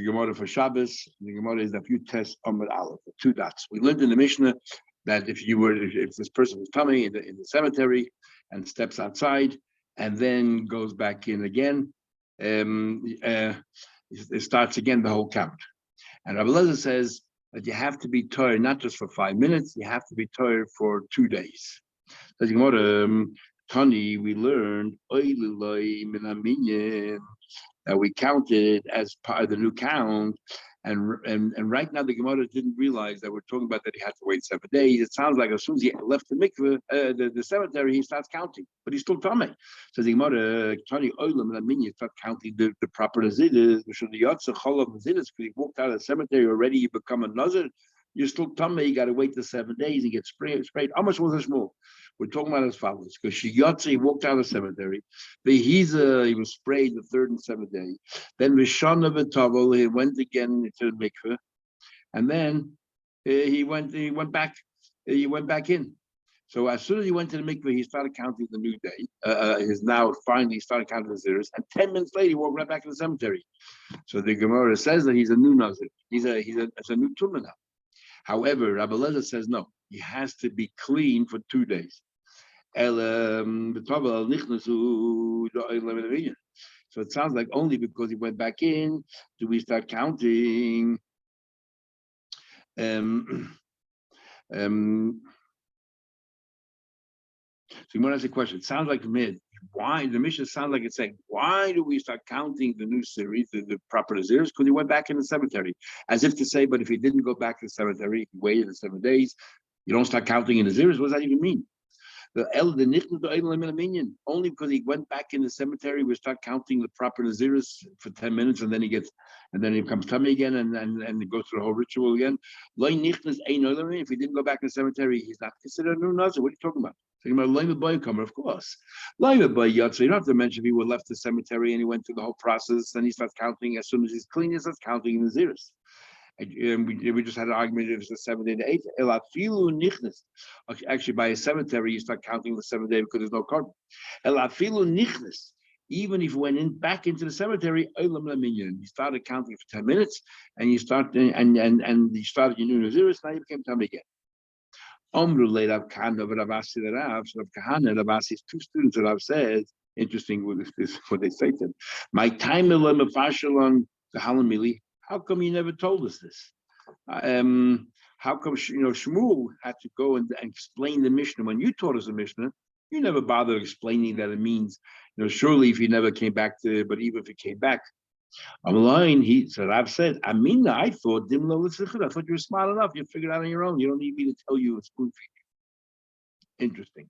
The Gemara for Shabbos. The Gemara is a few tests on Aleph, 2 dots. We learned in the Mishnah that if this person was tummy in the cemetery and steps outside and then goes back in again, it starts again the whole count. And Rabbi Lezer says that you have to be Torah not just for 5 minutes, you have to be Torah for 2 days. So the Gemara, Tani, we learned that we counted as part of the new count, and right now the Gemara didn't realize that we're talking about that he had to wait 7 days. It sounds like as soon as he left the mikveh, the cemetery, he starts counting, but he's still tummy. So the Gemara, Tani Oilam and Aminya, start counting the proper naziris. Because he walked out of the cemetery already, you become a nazir. You're still tummy. You got to wait the 7 days and get sprayed. How much was the shmul? We're talking about as follows: because he walked out of the cemetery. He was sprayed the 3rd and 7th day. Then Vishana v'Tavel, he went again to the mikveh, and then he went back in. So as soon as he went to the mikveh, he started counting the new day. He's now finally started counting the zeros, and 10 minutes later, he walked right back to the cemetery. So the Gemara says that he's a new nazir. He's a new tumah now. However, Rabbi Lezer says no. He has to be clean for 2 days. So it sounds like only because he went back in do we start counting. So you want to ask a question. It sounds like why the mission sounds like it's saying, why do we start counting the new series, the proper naziris? Because he went back in the cemetery, as if to say, but if he didn't go back to the cemetery, he waited the 7 days, you don't start counting in the naziris. What does that even mean? Only because he went back in the cemetery, we start counting the proper naziris for 10 minutes, and then he becomes tummy again, and he goes through the whole ritual again. If he didn't go back in the cemetery, he's not considered a new nazir. What are you talking about? Talking about of course. You don't have to mention if he left the cemetery and he went through the whole process, then he starts counting as soon as he's clean, he starts counting in the naziris. We just had an argument if it's the 7th day to 8th. Actually, by a cemetery, you start counting the 7th day because there's no carbon. Even if you went back into the cemetery, you started counting for 10 minutes, and you started you started your new naziris, now you became time again. Rav Kahana, Rav Asi's 2 students that I've said, interesting what they say to him. My time how come you never told us this? How come Shmuel had to go and explain the Mishnah when you taught us the Mishnah? You never bothered explaining that it means, surely if he never came back but even if he came back, I'm lying. I've said, I thought you were smart enough. You figured out on your own. You don't need me to tell you and spoon feed you. Interesting.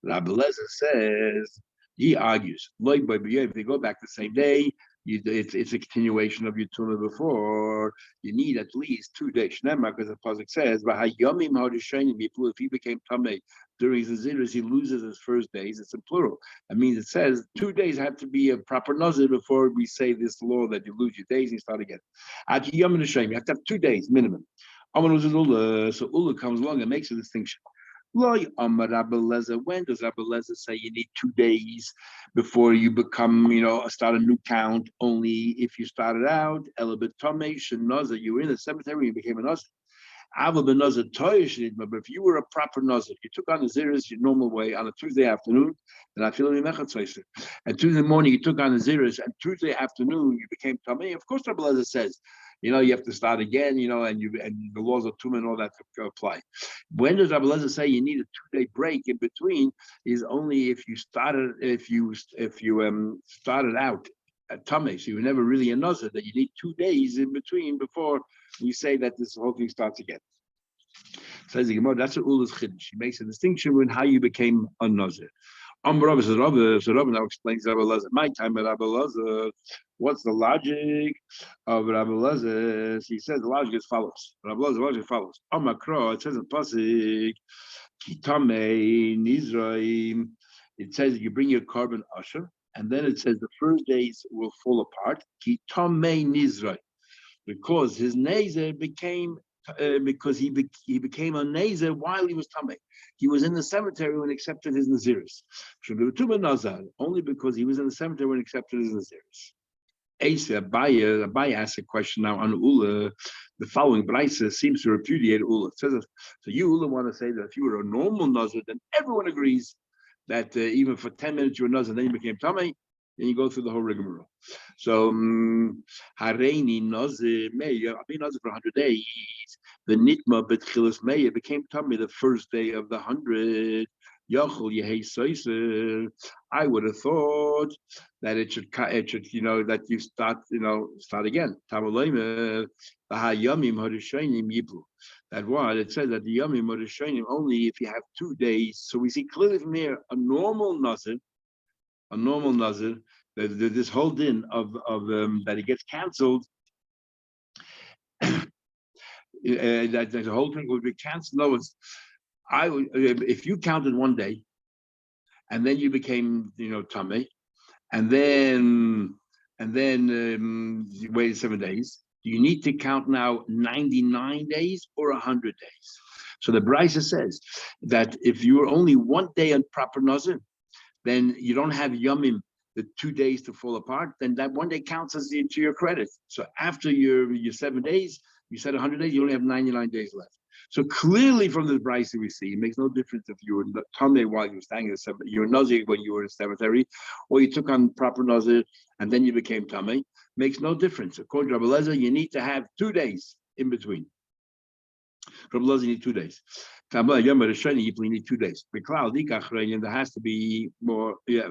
Rabbi Lezer says, he argues, if they go back the same day, it's a continuation of your tuna before. You need at least 2 days. Because the pasuk says, if he became tamei during the ziris, he loses his first days. It's in plural. That means it says 2 days have to be a proper nazir before we say this law that you lose your days and you start again. You have to have 2 days minimum. So Ula comes along and makes a distinction. When does Rabbi Lezer say you need 2 days before you become, start a new count? Only if you started out, you were in the cemetery, you became a nazir. But if you were a proper nazir, you took on the ziris your normal way on a Tuesday afternoon, then I feel and Tuesday morning you took on the ziris, and Tuesday afternoon you became tamei. Of course, Rabbi Lezer says, you have to start again, and the laws of Tumah and all that to apply. When does Rabbi Lezer say you need a 2-day break in between? Is only if you started out at Tameh, so you were never really a nazir, that you need 2 days in between before we say that this whole thing starts again. Says the Gemara, that's what Ula's chiddush. She makes a distinction with how you became a nazir. Rabbi now explains Rabbi Lezer. My time at Rabbi Lezer. What's the logic of Rabbi Lezer? He says the logic is follows. Rabbi Lezer logic follows. It says in pasuk, Kitame Nizraim. It says you bring your carbon usher, and then it says the first days will fall apart. Kitame Nizraim, because his nazer became. Because he became a nazer while he was tamei. He was in the cemetery when he accepted his naziris. Only because he was in the cemetery when he accepted his naziris. Asa Abaya asks a question now on Ula. The following Braisa seems to repudiate Ula. It says, so you Ula want to say that if you were a normal Nazir, then everyone agrees that even for 10 minutes you were Nazir, then you became Tamei, and you go through the whole rigmarole. So Hareini Nazir Meya, I've been Nazir for 100 days. The Nitma Betchilas Meya became Tamei the first day of the 100. I would have thought that it should, that you start again. That what it says that the Yamim Harishonim only if you have 2 days. So we see clearly from here a normal Nazir, this whole din of that it gets cancelled. That the whole thing would be cancelled. No, if you counted 1 day, and then you became, Tamei, and then you waited 7 days. You need to count now 99 days or 100 days. So the Brisa says that if you were only 1 day on proper Nazir, then you don't have Yomim, the 2 days to fall apart, then that 1 day counts as to your credit. So after your 7 days, you said 100 days, you only have 99 days left. So clearly from this Brisa we see, it makes no difference if you were Tamei while you were staying in the cemetery, you were Nazir when you were in the cemetery, or you took on proper Nazir and then you became Tamei. Makes no difference. According to Rabbi Lezer, you need to have 2 days in between. Rabbi Lezer, you need 2 days. You need 2 days. There has to be more. Yeah,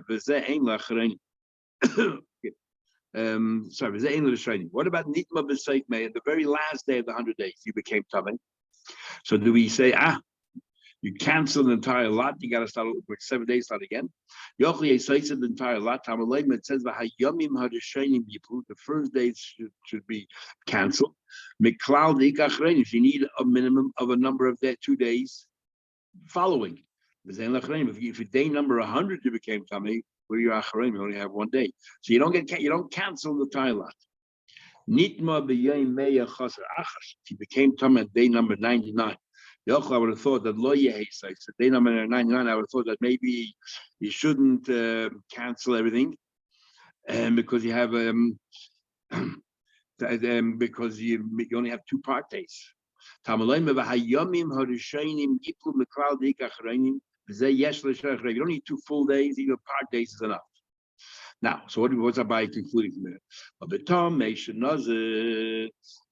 what about Nitma B'Seik Mei? At the very last day of the 100 days, you became Tamei. So do we say, you cancel the entire lot, you got to start with 7 days, start again? Yochli says the entire lot. It says the first days should be canceled. If you need a minimum of a number of 2 days following. If you day number 100, you became Tamei. Where you're Achrein, you only have 1 day. So you don't cancel the entire lot. Nitma b'yayim meya chaser achas. He became Tamei at day number 99. I would have thought that lo yehesai. So day number 99, I would have thought that maybe you shouldn't cancel everything, because you have because you only have 2 part days. You don't need 2 full days. Even part days is enough. Now, so what's Abai concluding from there?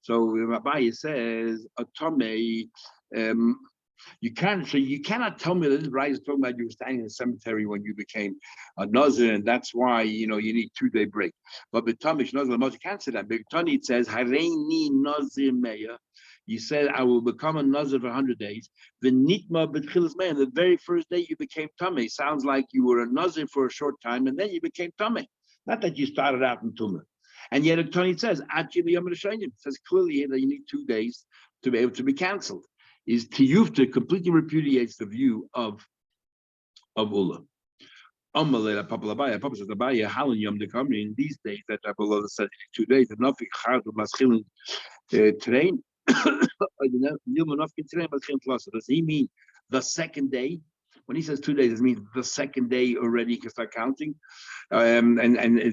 So Abai says a Tomei, you cannot tell me that this Rai is talking about you were standing in the cemetery when you became a Nazir, and that's why you need 2-day break. But B'Tamish Nazir, you can't say that. B'Tani it says Hareini Nazir Meya. You said I will become a Nazir for 100 days. The Nitma B'Tchilas Meya, the very first day you became Tamei. Sounds like you were a Nazir for a short time and then you became Tamei. Not that you started out in Tumah. And yet Tony says, it says clearly here that you need 2 days to be able to be cancelled. Is Tiyufta completely repudiates the view of Ula. In these days that Abullah said 2 days, enough train. Does he mean the second day? When he says 2 days, it means the second day already you can start counting. And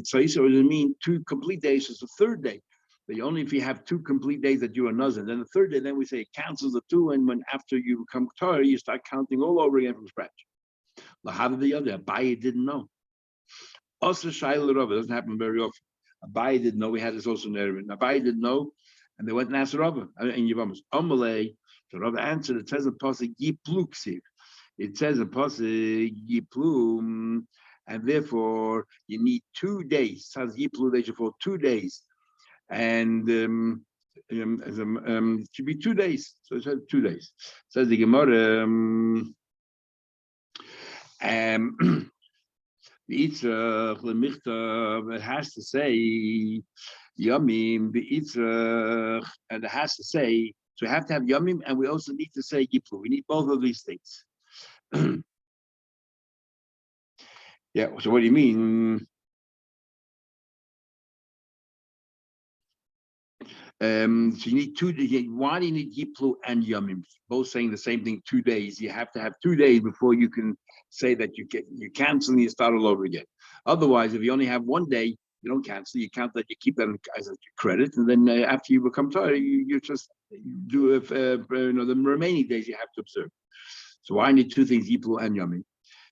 so it doesn't mean 2 complete days, it's the third day. But only if you have 2 complete days that you are Nazir. Then the third day, then we say it cancels the 2, and when after you become Torah, you start counting all over again from scratch. How did the other? Abaye didn't know. Also, Shaila Rav, it doesn't happen very often. Abaye didn't know. We had this also narrated. Abaye didn't know, and they went and asked Rav. And Yevamos, Amalei, the Rav answered. It says in Pasuk Yipluksiv. It says in Pasuk Yiplum, and therefore you need 2 days. It says Yiplu, they should fall 2 days. And it should be 2 days. So it says 2 days. It says the Gemara, it has to say Yamim, and it has to say, so we have to have Yamim, and we also need to say Yiplu. We need both of these things. Yeah, so what do you mean? So you need 2 days. Why do you need Yiplu and Yamim? Both saying the same thing, 2 days. You have to have 2 days before you can say that you cancel and you start all over again. Otherwise, if you only have 1 day, You don't cancel. You count that. You keep that as a credit, and then after you become tired, you just do the remaining days you have to observe. So I need two things: Yiplu and Yami.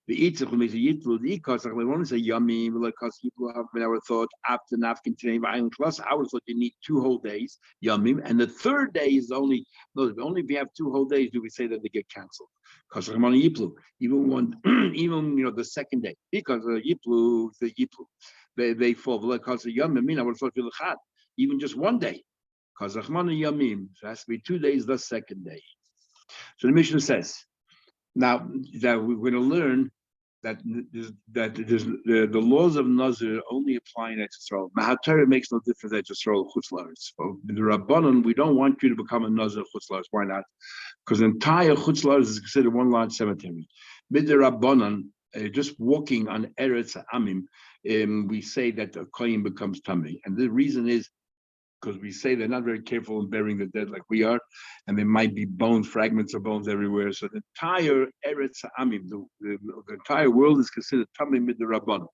The Itzach makes a Yitlu, the Ikosach, they want to say Yami, because people have never thought after Nafkin today by Island Plus. I would have thought you need 2 whole days, Yami, and the third day is only if you have 2 whole days do we say that they get cancelled. Because I'm on a Yiplu, even one, even the second day, because the Yiplu, they fall because of Yami. I mean, I would have thought you even just one day, because Rahman Yamim, so it has to be 2 days the second day. So the Mishnah says. Now that we're going to learn that the laws of Nazir only apply in Eretz Yisrael. Mahatera makes no difference in Eretz Yisrael Chutz La'aretz. In the Rabbanon, we don't want you to become a Nazir Chutz La'aretz. Why not? Because the entire Chutz La'aretz is considered one large cemetery. Mid the Rabbanon, just walking on Eretz Amim, we say that the Kohen becomes Tamei, and the reason is because we say they're not very careful in burying the dead like we are, and there might be bones, fragments of bones everywhere. So the entire Eretz Amim, the entire world is considered Tamei mid the Rabbanon.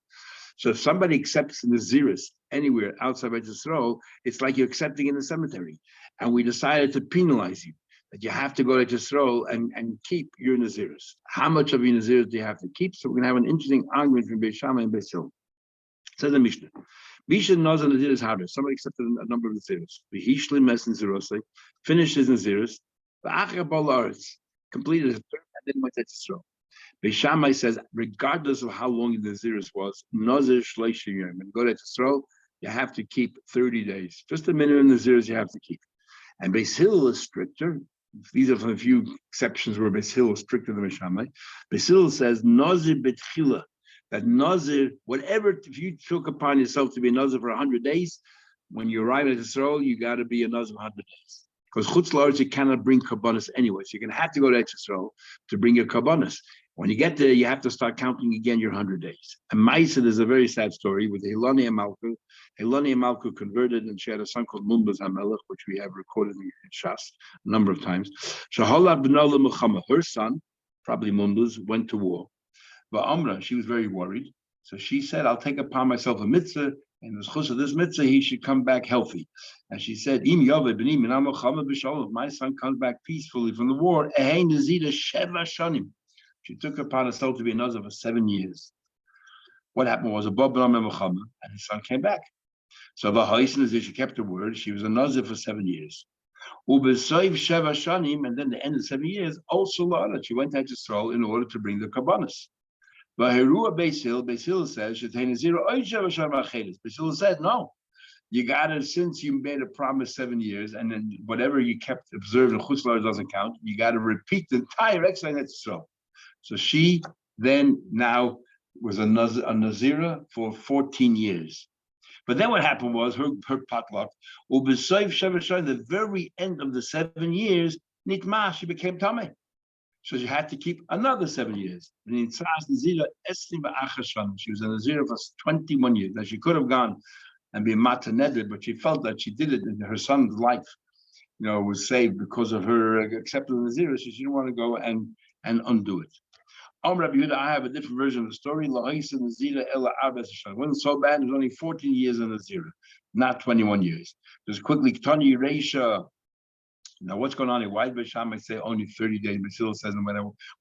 So if somebody accepts Naziris anywhere outside of Yisrael, it's like you're accepting in the cemetery. And we decided to penalize you, that you have to go to Yisrael and keep your Naziris. How much of your Naziris do you have to keep? So we're going to have an interesting argument from Beis Shammai and Beis Hillel. Says the Mishnah. Misha Nazir Nazir is harder. Somebody accepted a number of Naziris. V'hishli mes Nazirosei, finished his Naziris. V'achar balaretz, completed his term, and then went to Yisrael. Beis Shammai says, regardless of how long the Naziris was, Nazir shleishi yom, and go to Yisrael, you have to keep 30 days. Just the minimum Naziris you have to keep. And Beis Hillel is stricter. These are a few exceptions where Beis Hillel is stricter than Beis Shammai. Beis Hillel says, Nazir betchila, that Nazir, whatever, if you took upon yourself to be a Nazir for 100 days, when you arrive at Israel, you got to be a Nazir 100 days. Because Chutz La'aretz, you cannot bring Kabbanis anyway. So you're going to have to go to Israel to bring your Kabbanis. When you get there, you have to start counting again your 100 days. And Ma'aseh is a very sad story with Hilani and Malku. Hilani and Malku converted, and she had a son called Munbaz HaMelech, which we have recorded in Shas a number of times. Shahala b'nala Muhammad, her son, probably Munbaz, went to war. But Amra, she was very worried. So she said, I'll take upon myself a mitzvah, and the schus of this mitzvah, he should come back healthy. And she said, if my son comes back peacefully from the war, she took upon herself to be a nazir for 7 years. What happened was, and his son came back. So she kept her word. She was a nazir for 7 years. And then the end of 7 years, also she went to Yisrael in order to bring the kabbanis. Beis Hillel says, Beis Hillel said, no, you got it since you made a promise 7 years, and then whatever you kept observed in Chutz La'aretz doesn't count. You got to repeat the entire exercise at Yisrael. So she then now was a Nazira for 14 years. But then what happened was her potluck, the very end of the 7 years, Nitma, she became Tamei. So she had to keep another 7 years. She was a Nazira for 21 years. Now she could have gone and be Mata Neder, but she felt that she did it in her son's life, was saved because of her acceptance of Nazira. So she didn't want to go and undo it. Rabbi Yehuda, I have a different version of the story. It wasn't so bad. It was only 14 years in Nazira, not 21 years. Just quickly, Tani Reisha. Now, what's going on here? Why did Beis Shammai say only 30 days? Beis Hillel says,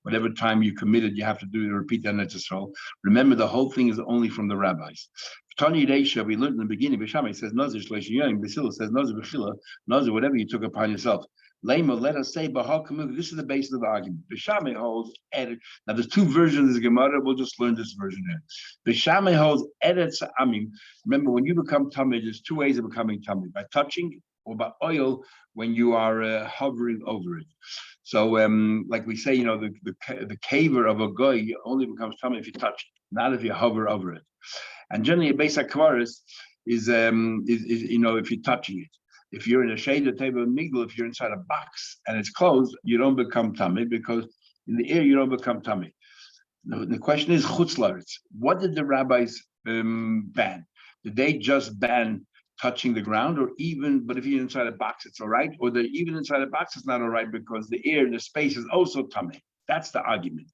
whatever time you committed, you have to do repeat that necessarily. Remember, the whole thing is only from the rabbis. Tani Reisha, we learned in the beginning. Beis Shammai says Nazir Shleish Yom. Beis Hillel says Nazir B'chila, Nazir, whatever you took upon yourself. Lema, let us say, this is the basis of the argument. Beis Shammai holds Eretz. Now, there's two versions of the Gemara. We'll just learn this version here. Beis Shammai holds Eretz Amim. Remember, when you become Tamei, there's 2 ways of becoming Tamei: by touching or by oil when you are hovering over it. So, like we say, the caver of a goy only becomes Tamei if you touch it, not if you hover over it. And generally, a Beis HaKvaris is if you're touching it. If you're in a shaded table of migdal, if you're inside a box and it's closed, you don't become Tamei, because in the air you don't become Tamei. The question is Chutz La'aretz. What did the rabbis ban? Did they just ban touching the ground, but if you're inside a box, it's all right? Or even inside a box, it's not all right because the air, the space is also Tamei. That's the argument.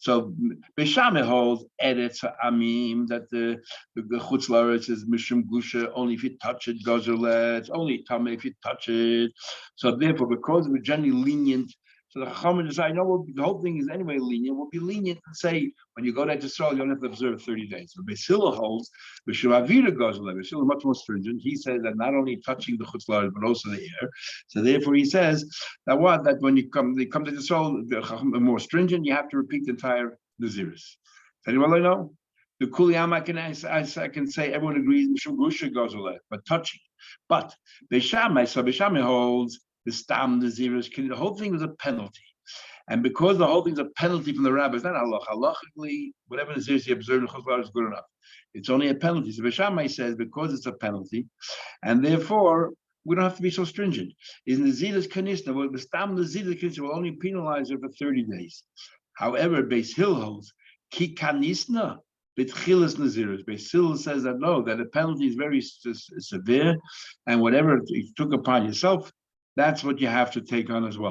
So Beshame holds Eretz Amim that the Chutz La'aretz is Mishum Gusha, only if you touch it, Gozer, it's only Tameh if you touch it. So therefore, because we're generally lenient, so the Chachamim decide, no, the whole thing is anyway lenient. We'll be lenient and say, when you go there to Israel, you don't have to observe 30 days. So Beis Hillel holds, Mishum Avira Gozer, Beis Hillel is much more stringent. He says that not only touching the Chutz La'aretz, but also the air. So therefore, he says that when they come to Israel, the Chachamim are more stringent, you have to repeat the entire Naziris. Anyone I know? The Kuliyam, I can say everyone agrees Mishum Gusha Gozer, but touching. But Beishamai holds the Stam Naziris. The whole thing was a penalty. And because the whole thing's a penalty from the rabbis, not halach. Halachically, whatever Naziris you observe in Chutz is good enough. It's only a penalty. So Beishamai says because it's a penalty, and therefore we don't have to be so stringent. Is Naziris Kanisna? Well, the Stam Naziris Kanisna will only penalize her for 30 days. However, Beis Hillel holds Ki Kanisna. B'tchilas Naziris. Beis Hillel says that no, that the penalty is very severe, and whatever you took upon yourself, that's what you have to take on as well.